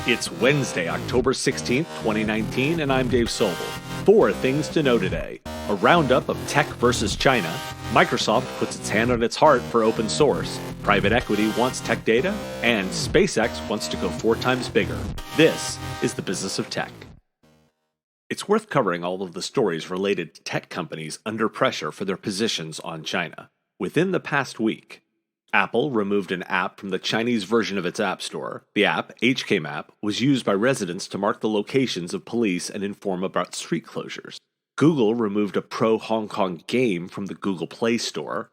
It's Wednesday, October 16th, 2019, and I'm Dave Sobel. 4 things to know today. A roundup of tech versus China. Microsoft puts its hand on its heart for open source. Private equity wants TechData. And SpaceX wants to go 4 times bigger. This is the business of tech. It's worth covering all of the stories related to tech companies under pressure for their positions on China. Within the past week, Apple removed an app from the Chinese version of its App Store. The app, HK Map, was used by residents to mark the locations of police and inform about street closures. Google removed a pro-Hong Kong game from the Google Play Store.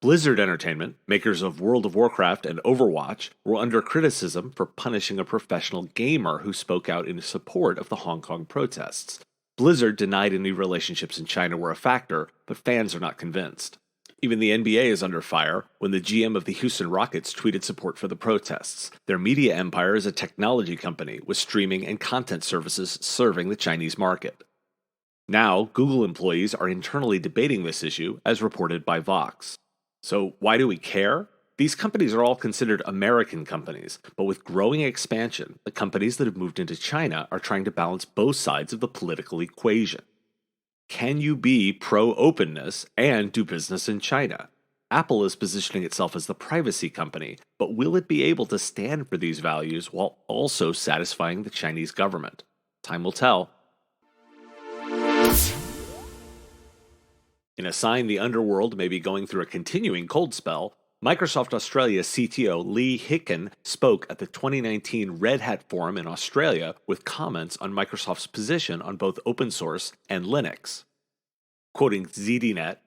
Blizzard Entertainment, makers of World of Warcraft and Overwatch, were under criticism for punishing a professional gamer who spoke out in support of the Hong Kong protests. Blizzard denied any relationships in China were a factor, but fans are not convinced. Even the NBA is under fire when the GM of the Houston Rockets tweeted support for the protests. Their media empire is a technology company with streaming and content services serving the Chinese market. Now, Google employees are internally debating this issue, as reported by Vox. So why do we care? These companies are all considered American companies, but with growing expansion, the companies that have moved into China are trying to balance both sides of the political equation. Can you be pro-openness and do business in China? Apple is positioning itself as the privacy company, but will it be able to stand for these values while also satisfying the Chinese government? Time will tell. In a sign the underworld may be going through a continuing cold spell, Microsoft Australia CTO Lee Hicken spoke at the 2019 Red Hat Forum in Australia with comments on Microsoft's position on both open source and Linux. Quoting ZDNet,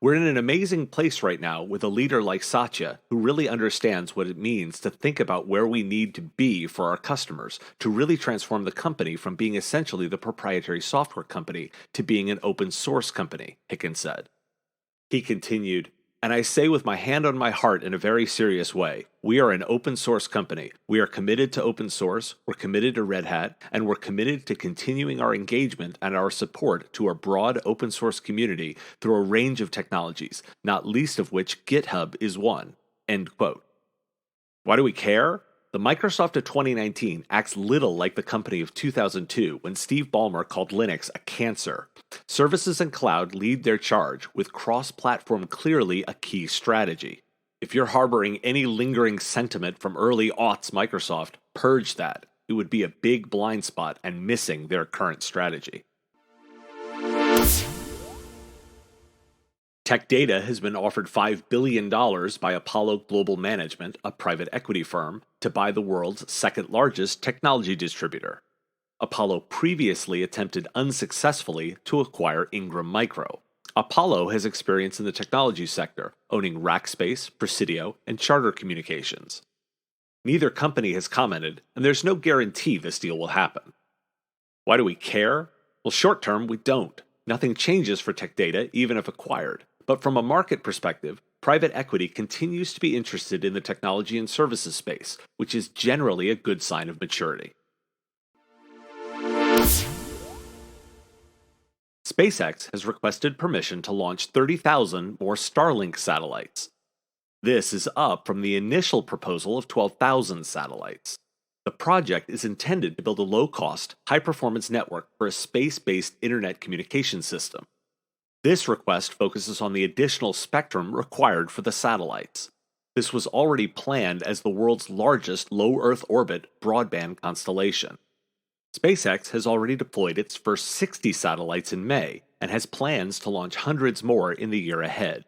"We're in an amazing place right now with a leader like Satya who really understands what it means to think about where we need to be for our customers to really transform the company from being essentially the proprietary software company to being an open source company," Hicken said. He continued, "And I say with my hand on my heart in a very serious way, we are an open source company. We are committed to open source, we're committed to Red Hat, and we're committed to continuing our engagement and our support to our broad open source community through a range of technologies, not least of which GitHub is one." End quote. Why do we care? The Microsoft of 2019 acts little like the company of 2002 when Steve Ballmer called Linux a cancer. Services and cloud lead their charge, with cross-platform clearly a key strategy. If you're harboring any lingering sentiment from early aughts Microsoft, purge that. It would be a big blind spot and missing their current strategy. TechData has been offered $5 billion by Apollo Global Management, a private equity firm, to buy the world's second-largest technology distributor. Apollo previously attempted unsuccessfully to acquire Ingram Micro. Apollo has experience in the technology sector, owning Rackspace, Presidio, and Charter Communications. Neither company has commented, and there's no guarantee this deal will happen. Why do we care? Well, short term, we don't. Nothing changes for TechData, even if acquired. But from a market perspective, private equity continues to be interested in the technology and services space, which is generally a good sign of maturity. SpaceX has requested permission to launch 30,000 more Starlink satellites. This is up from the initial proposal of 12,000 satellites. The project is intended to build a low-cost, high-performance network for a space-based internet communication system. This request focuses on the additional spectrum required for the satellites. This was already planned as the world's largest low-Earth orbit broadband constellation. SpaceX has already deployed its first 60 satellites in May and has plans to launch hundreds more in the year ahead.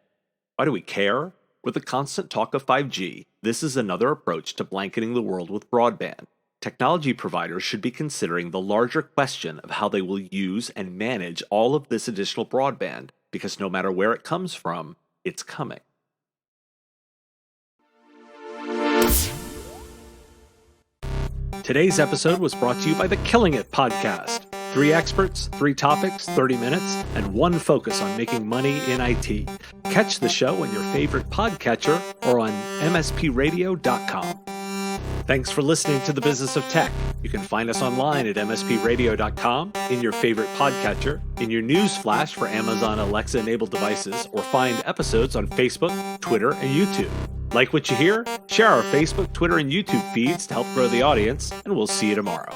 Why do we care? With the constant talk of 5G, this is another approach to blanketing the world with broadband. Technology providers should be considering the larger question of how they will use and manage all of this additional broadband, because no matter where it comes from, it's coming. Today's episode was brought to you by the Killing It podcast. 3 experts, 3 topics, 30 minutes, and 1 focus on making money in IT. Catch the show on your favorite podcatcher or on mspradio.com. Thanks for listening to The Business of Tech. You can find us online at mspradio.com, in your favorite podcatcher, in your news flash for Amazon Alexa-enabled devices, or find episodes on Facebook, Twitter, and YouTube. Like what you hear? Share our Facebook, Twitter, and YouTube feeds to help grow the audience, and we'll see you tomorrow.